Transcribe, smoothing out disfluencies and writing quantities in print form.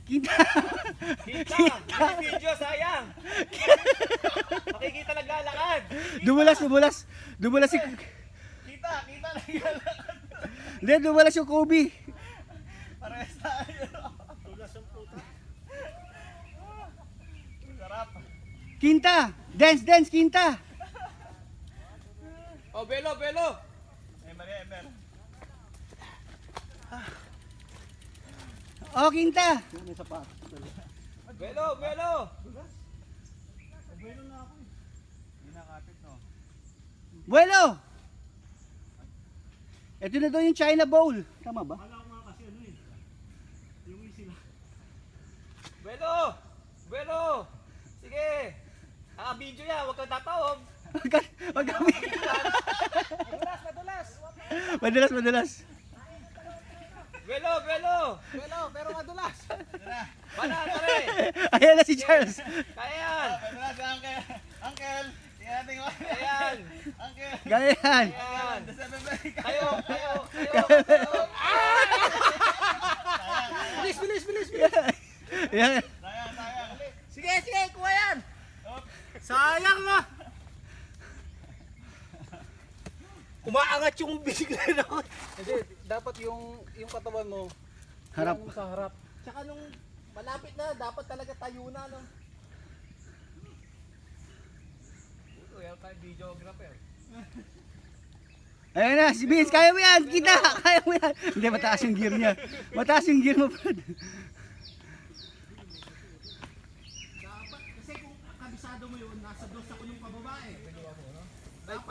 Kita. Kita! Hindi video, sayang! Makikita naglalakad! Dumulas si... Kita naglalakad! Hindi, dumulas yung Kobe. Parehas tayo! Tulas ang puta! Sarap! Kinta! Dance, Kinta! Oh, Belo! Emer! Oh, Kinta! Belo! Belo na ako eh. Hindi nakapit, no? Buelo! Ito na daw yung China Bowl. Tama ba? Belo! Sige! Video yan, huwag kang tatawag! Wag kami. Madulas. Belo, pero madulas! Bana, tare! Ayan na si Charles. Kaya yan! Madulas, Uncle! Tingnan ko. Ayan! Uncle! Ganyan. Ayan! Kayo! Kayo! Bilis! Ayan. Sayang! Sige, kuha yan! Sayang na! Umaangat yung bigla na ako. Hindi, dapat yung katawan mo Harap. yung sa harap. Tsaka nung malapit na, dapat talaga tayo na, no? Puto, yan tayo videographer. Ayan na, si Vince, kaya mo yan, Kita, kaya mo yan. Hindi, mataas yung gear niya. Mataas yung gear mo, Brad. Dapat, kasi kung kabisado mo yun, nasa dos ako yung pababae. Like,